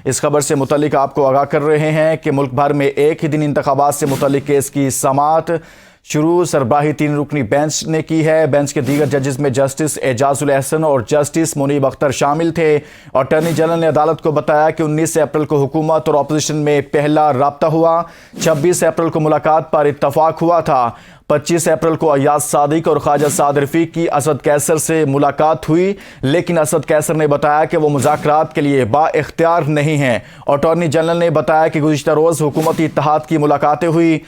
اس خبر سے متعلق آپ کو آگاہ کر رہے ہیں کہ ملک بھر میں ایک ہی دن انتخابات سے متعلق کیس کی سماعت شروع سربراہی 3 رکنی بینچ نے کی ہے۔ بینچ کے دیگر ججز میں جسٹس اعجاز الاحسن اور جسٹس منیب اختر شامل تھے۔ اٹارنی جنرل نے عدالت کو بتایا کہ 19 اپریل کو حکومت اور اپوزیشن میں پہلا رابطہ ہوا، 26 اپریل کو ملاقات پر اتفاق ہوا تھا، 25 اپریل کو ایاز صادق اور خواجہ سعد رفیق کی اسد کیسر سے ملاقات ہوئی، لیکن اسد کیسر نے بتایا کہ وہ مذاکرات کے لیے با اختیار نہیں ہیں۔ اٹارنی جنرل نے بتایا کہ گزشتہ روز حکومتی اتحاد کی ملاقاتیں ہوئی،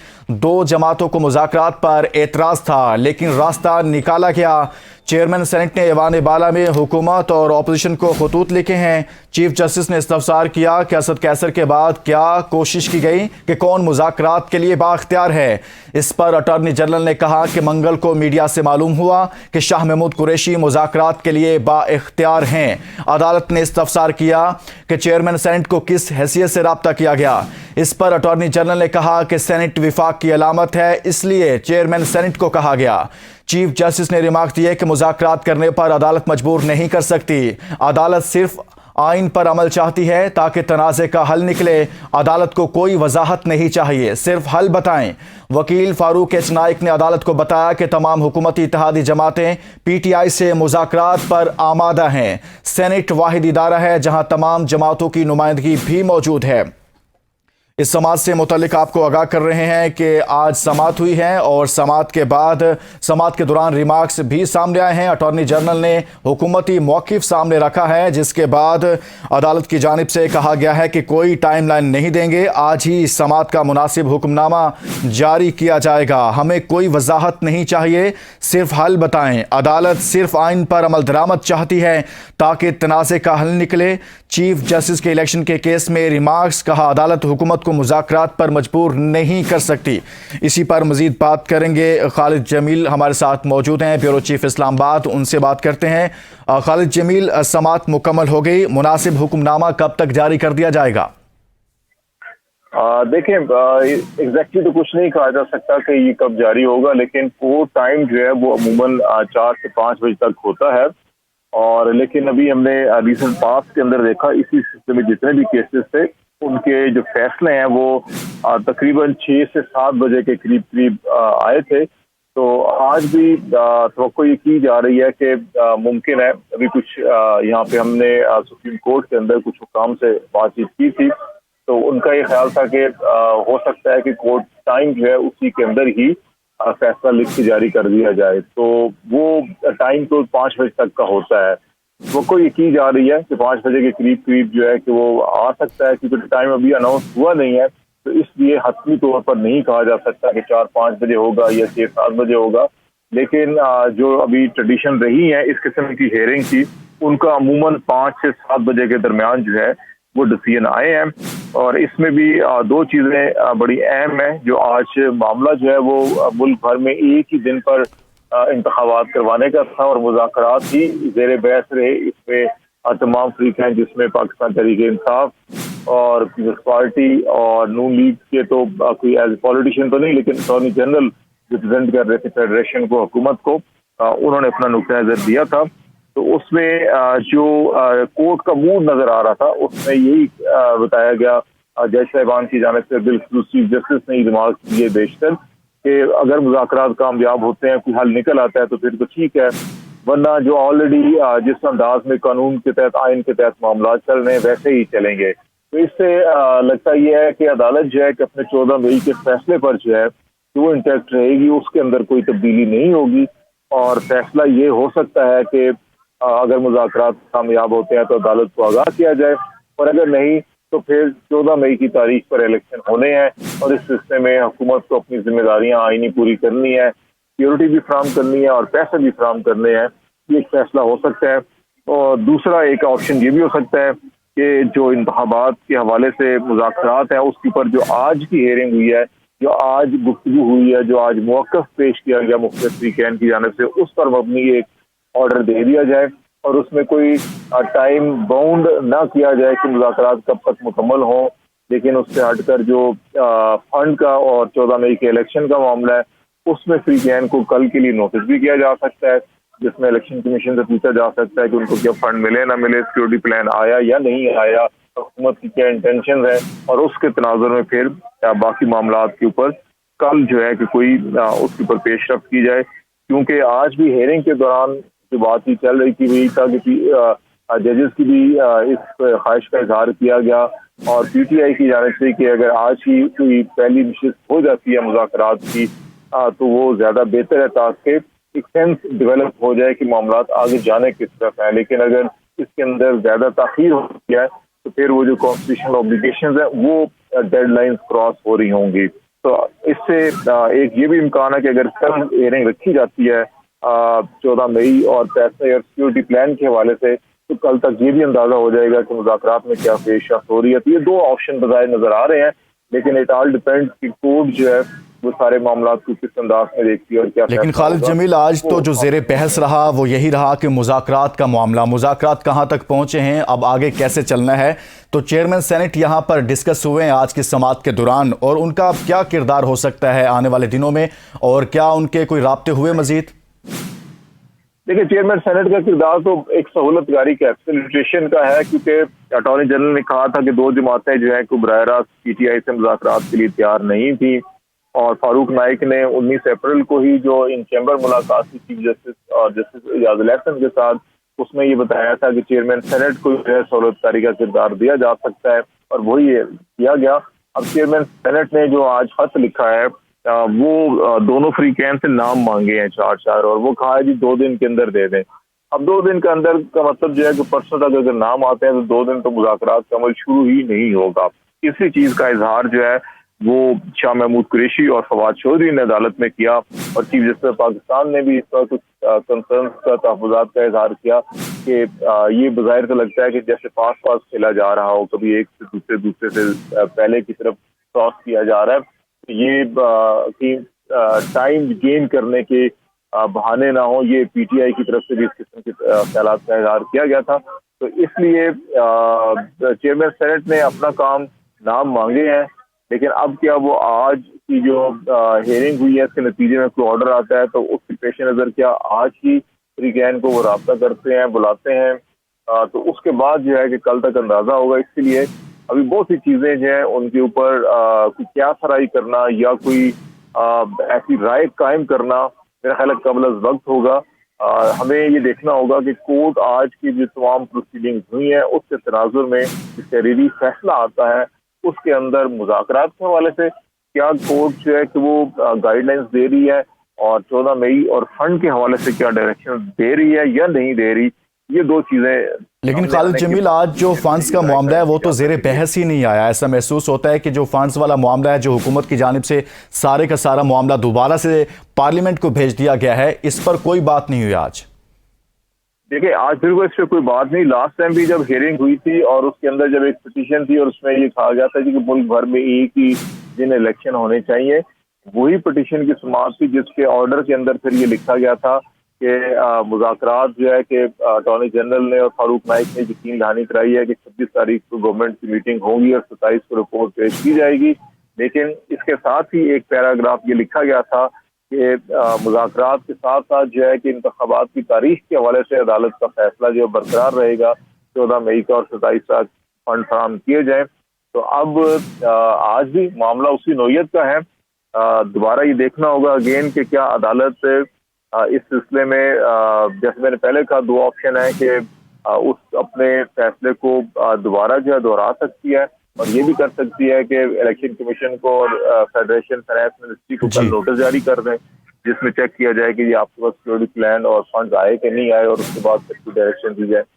2 جماعتوں کو مذاکرات پر اعتراض تھا لیکن راستہ نکالا گیا۔ چیئرمین سینٹ نے ایوان بالا میں حکومت اور اپوزیشن کو خطوط لکھے ہیں۔ چیف جسٹس نے استفسار کیا کہ اسد کیسر کے بعد کیا کوشش کی گئی کہ کون مذاکرات کے لیے با اختیار ہے۔ اس پر اٹارنی جنرل نے کہا کہ منگل کو میڈیا سے معلوم ہوا کہ شاہ محمود قریشی مذاکرات کے لیے با اختیار ہیں۔ عدالت نے استفسار کیا کہ چیئرمین سینٹ کو کس حیثیت سے رابطہ کیا گیا۔ اس پر اٹارنی جنرل نے کہا کہ سینٹ وفاق کی علامت ہے، اس لیے چیئرمین سینٹ کو کہا گیا۔ چیف جسٹس نے ریمارک دیے کہ مذاکرات کرنے پر عدالت مجبور نہیں کر سکتی، عدالت صرف آئین پر عمل چاہتی ہے تاکہ تنازع کا حل نکلے۔ عدالت کو کوئی وضاحت نہیں چاہیے، صرف حل بتائیں۔ وکیل فاروق ایچ نائک نے عدالت کو بتایا کہ تمام حکومتی اتحادی جماعتیں پی ٹی آئی سے مذاکرات پر آمادہ ہیں۔ سینٹ واحد ادارہ ہے جہاں تمام جماعتوں کی نمائندگی بھی موجود ہے۔ اس سماعت سے متعلق آپ کو آگاہ کر رہے ہیں کہ آج سماعت ہوئی ہے اور سماعت کے بعد سماعت کے دوران ریمارکس بھی سامنے آئے ہیں۔ اٹارنی جنرل نے حکومتی موقف سامنے رکھا ہے، جس کے بعد عدالت کی جانب سے کہا گیا ہے کہ کوئی ٹائم لائن نہیں دیں گے، آج ہی سماعت کا مناسب حکم نامہ جاری کیا جائے گا۔ ہمیں کوئی وضاحت نہیں چاہیے، صرف حل بتائیں۔ عدالت صرف آئین پر عمل درآمد چاہتی ہے تاکہ تنازع کا حل نکلے۔ چیف جسٹس کے الیکشن کے کیس میں ریمارکس، کہا عدالت حکومت کو مذاکرات پر مجبور نہیں کر سکتی۔ اسی پر مزید بات کریں گے، خالد جمیل ہمارے ساتھ موجود ہیں، بیورو چیف اسلام آباد، ان سے بات کرتے ہیں۔ خالد جمیل، سماعت مکمل ہو گئی، مناسب حکم نامہ کب تک جاری کر دیا جائے گا؟ دیکھیں، ایگزیکٹلی تو کچھ نہیں کہا جا سکتا کہ یہ کب جاری ہوگا، لیکن وہ ٹائم جو ہے وہ عموماً 4 سے 5 بجے تک ہوتا ہے۔ اور لیکن ابھی ہم نے ریسنٹ پاس کے اندر دیکھا اسی سلسلے میں جتنے بھی کیسز تھے ان کے جو فیصلے ہیں وہ تقریباً 6 سے 7 بجے کے قریب آئے تھے۔ تو آج بھی توقع یہ کی جا رہی ہے کہ ممکن ہے، ابھی کچھ یہاں پہ ہم نے سپریم کورٹ کے اندر کچھ حکام سے بات چیت کی تھی، تو ان کا یہ خیال تھا کہ ہو سکتا ہے کہ کورٹ ٹائم جو ہے اسی کے اندر ہی فیصلہ لکھ کے جاری کر دیا جائے، تو وہ ٹائم تو 5 بجے تک کا ہوتا ہے۔ وہ یہ کی جا رہی ہے کہ 5 بجے کے قریب جو ہے کہ وہ آ سکتا ہے، کیونکہ ٹائم ابھی اناؤنس ہوا نہیں ہے، تو اس لیے حتمی طور پر نہیں کہا جا سکتا کہ 4-5 بجے ہوگا یا 6-7 بجے ہوگا۔ لیکن جو ابھی ٹریڈیشن رہی ہے اس قسم کی ہیئرنگ کی، ان کا عموماً 5 سے 7 بجے کے درمیان جو ہے وہ ڈسیزن آئے ہیں۔ اور اس میں بھی 2 چیزیں بڑی اہم ہیں جو آج معاملہ جو ہے وہ ملک بھر میں ایک ہی دن پر انتخابات کروانے کا تھا اور مذاکرات ہی زیر بحث رہے۔ اس میں تمام فریق ہیں، جس میں پاکستان تحریک انصاف اور پیپلز پارٹی اور نون لیگ کے تو کوئی ایز پولیٹیشین تو نہیں، لیکن اٹارنی جنرل ریپرزینٹ کر رہے تھے فیڈریشن کو، حکومت کو، انہوں نے اپنا نقطہ نظر دیا تھا۔ تو اس میں جو کورٹ کا موڈ نظر آ رہا تھا اس میں یہی بتایا گیا جج صاحبان کی جانب سے، بالخصوص چیف جسٹس نے ریمارک دیے بیشتر کہ اگر مذاکرات کامیاب ہوتے ہیں، کوئی حل نکل آتا ہے تو پھر تو ٹھیک ہے، ورنہ جو آلریڈی جس انداز میں قانون کے تحت، آئین کے تحت معاملات چل رہے ہیں ویسے ہی چلیں گے۔ تو اس سے لگتا یہ ہے کہ عدالت جو ہے کہ اپنے 14 مئی کے فیصلے پر جو ہے وہ انٹیکٹ رہے گی، اس کے اندر کوئی تبدیلی نہیں ہوگی، اور فیصلہ یہ ہو سکتا ہے کہ اگر مذاکرات کامیاب ہوتے ہیں تو عدالت کو آگاہ کیا جائے، اور اگر نہیں تو پھر 14 مئی کی تاریخ پر الیکشن ہونے ہیں، اور اس سلسلے میں حکومت کو اپنی ذمہ داریاں آئینی پوری کرنی ہے، سیکورٹی بھی فراہم کرنی ہے اور پیسے بھی فراہم کرنے ہیں۔ یہ ایک فیصلہ ہو سکتا ہے۔ اور دوسرا ایک آپشن یہ بھی ہو سکتا ہے کہ جو انتخابات کے حوالے سے مذاکرات ہیں اس کے اوپر جو آج کی ہیئرنگ ہوئی ہے، جو آج گفتگو ہوئی ہے، جو آج موقف پیش کیا گیا مختلف فریقین کی جانب سے، اس پر مبنی ایک آرڈر دے دیا جائے، اور اس میں کوئی ٹائم باؤنڈ نہ کیا جائے کہ مذاکرات کب تک مکمل ہوں، لیکن اس سے ہٹ کر جو فنڈ کا اور 14 مئی کے الیکشن کا معاملہ ہے اس میں فریقین کو کل کے لیے نوٹس بھی کیا جا سکتا ہے، جس میں الیکشن کمیشن سے پوچھا جا سکتا ہے کہ ان کو کیا فنڈ ملے نہ ملے، سیکورٹی پلان آیا یا نہیں آیا، حکومت کی کیا انٹینشن ہے اور اس کے تناظر میں پھر باقی معاملات کے اوپر کل جو ہے کہ کوئی اس کے اوپر پیش رفت کی جائے. کیونکہ آج بھی ہیئرنگ کے دوران جو بات ہی چل رہی تھی وہی تھا کہ ججز کی بھی اس خواہش کا اظہار کیا گیا اور پی ٹی آئی کی جانب سے کہ اگر آج ہی کوئی پہلی نشست ہو جاتی ہے مذاکرات کی تو وہ زیادہ بہتر ہے تاکہ ایک سینس ڈیولپ ہو جائے کہ معاملات آگے جانے کس طرف ہیں. لیکن اگر اس کے اندر زیادہ تاخیر ہو گیا ہے تو پھر وہ جو کانسٹیٹیوشنل اوبلیگیشنز ہیں وہ ڈیڈ لائنز کراس ہو رہی ہوں گی. تو اس سے ایک یہ بھی امکان ہے کہ اگر کل ہیئرنگ رکھی جاتی ہے 14 مئی اور پیسے اور سیکورٹی پلان کے حوالے سے تو کل تک یہ بھی اندازہ ہو جائے گا کہ مذاکرات میں کیا پیش رفت ہو رہی ہے. تو یہ دو آپشن بظاہر نظر آ رہے ہیں لیکن اٹ آل ڈیپینڈ کہ کورٹ جو ہے وہ سارے معاملات کو کس انداز میں دیکھتی ہے اور کیا. لیکن خالد جمیل آج تو جو زیر بحث رہا وہ یہی رہا کہ مذاکرات کا معاملہ، مذاکرات کہاں تک پہنچے ہیں، اب آگے کیسے چلنا ہے. تو چیئرمین سینٹ یہاں پر ڈسکس ہوئے ہیں آج کی سماعت کے دوران اور ان کا کیا کردار ہو سکتا ہے آنے والے دنوں میں اور کیا ان کے کوئی رابطے ہوئے مزید؟ دیکھیں چیئرمین سینٹ کا کردار تو ایک سہولت کاری کا فیسیلیٹیشن کا ہے کیونکہ اٹارنی جنرل نے کہا تھا کہ دو جماعتیں جو ہیں کہ براہ راست پی ٹی آئی سے مذاکرات کے لیے تیار نہیں تھیں اور فاروق نائک نے 19 اپریل کو ہی جو ان چیمبر ملاقات کی چیف جسٹس اور جسٹس اعجاز الاحسن کے ساتھ اس میں یہ بتایا تھا کہ چیئرمین سینٹ کو جو ہے سہولت کاری کا کردار دیا جا سکتا ہے اور وہی کیا گیا. اب چیئرمین سینٹ نے جو آج خط لکھا ہے وہ دونوں فریقین سے نام مانگے ہیں چار اور وہ کہا ہے جی 2 دن کے اندر دے دیں. اب 2 دن کے اندر کا مطلب جو ہے کہ پرسوں تک اگر نام آتے ہیں تو 2 دن تو مذاکرات کا عمل شروع ہی نہیں ہوگا. اسی چیز کا اظہار جو ہے وہ شاہ محمود قریشی اور فواد چودھری نے عدالت میں کیا اور چیف جسٹس پاکستان نے بھی اس پر کچھ کنسرنس کا تحفظات کا اظہار کیا کہ یہ بظاہر تو لگتا ہے کہ جیسے پاس کھیلا جا رہا ہو، کبھی ایک سے دوسرے سے پہلے کی طرف کراس کیا جا رہا ہے. یہ ٹائم گین کرنے کے بہانے نہ ہوں، یہ پی ٹی آئی کی طرف سے بھی اس قسم کے خیالات کا اظہار کیا گیا تھا. تو اس لیے چیئرمین سینٹ نے اپنا کام نام مانگے ہیں لیکن اب کیا وہ آج کی جو ہیئرنگ ہوئی ہے اس کے نتیجے میں کوئی آرڈر آتا ہے تو اس کے پیش نظر کیا آج ہی فریقین کو وہ رابطہ کرتے ہیں، بلاتے ہیں تو اس کے بعد جو ہے کہ کل تک اندازہ ہوگا. اس لیے ابھی بہت سی چیزیں جو ہیں ان کے اوپر کوئی قیاس آرائی کرنا یا کوئی ایسی رائے قائم کرنا میرا خیال ہے قبل از وقت ہوگا. ہمیں یہ دیکھنا ہوگا کہ کورٹ آج کی جو تمام پروسیڈنگ ہوئی ہیں اس کے تناظر میں تحریری فیصلہ آتا ہے اس کے اندر مذاکرات کے حوالے سے کیا کورٹ جو ہے کہ وہ گائیڈ لائنز دے رہی ہے اور 14 مئی اور فنڈ کے حوالے سے کیا ڈائریکشن دے رہی ہے یا نہیں دے رہی. یہ دو چیزیں. لیکن خالد جمیل آج جو فنڈز کا معاملہ ہے وہ تو زیر بحث ہی نہیں آیا. ایسا محسوس ہوتا ہے کہ جو فنڈز والا معاملہ ہے جو حکومت کی جانب سے سارے کا سارا معاملہ دوبارہ سے پارلیمنٹ کو بھیج دیا گیا ہے، اس پر کوئی بات نہیں ہوئی آج. دیکھیں آج بالکل اس پہ کوئی بات نہیں. لاسٹ ٹائم بھی جب ہیئرنگ ہوئی تھی اور اس کے اندر جب ایک پٹیشن تھی اور اس میں یہ کہا گیا تھا کہ ملک بھر میں ایک ہی دن الیکشن ہونے چاہیے، وہی پٹیشن کی سماعت تھی جس کے آرڈر کے اندر پھر یہ لکھا گیا تھا کہ مذاکرات جو ہے کہ اٹارنی جنرل نے اور فاروق نائک نے یقین دہانی کرائی ہے کہ 26 تاریخ کو گورنمنٹ کی میٹنگ ہوگی اور 27 کو رپورٹ پیش کی جائے گی. لیکن اس کے ساتھ ہی ایک پیراگراف یہ لکھا گیا تھا کہ مذاکرات کے ساتھ ساتھ جو ہے کہ انتخابات کی تاریخ کے حوالے سے عدالت کا فیصلہ جو برقرار رہے گا 14 مئی کا اور 27 تک فنڈ فراہم کیے جائیں. تو اب آج بھی معاملہ اسی نوعیت کا ہے. دوبارہ یہ دیکھنا ہوگا اگین کہ کیا عدالت اس سلسلے میں جیسے میں نے پہلے کہا 2 آپشن ہیں کہ اس اپنے فیصلے کو دوبارہ جو ہے دہرا سکتی ہے اور یہ بھی کر سکتی ہے کہ الیکشن کمیشن کو اور فیڈریشن فائنانس منسٹری کو کل نوٹس جاری کر دیں جس میں چیک کیا جائے کہ یہ آپ کے پاس سیکورٹی پلان اور فنڈز آئے کہ نہیں آئے اور اس کے بعد پھر ڈائریکشن دی جائے.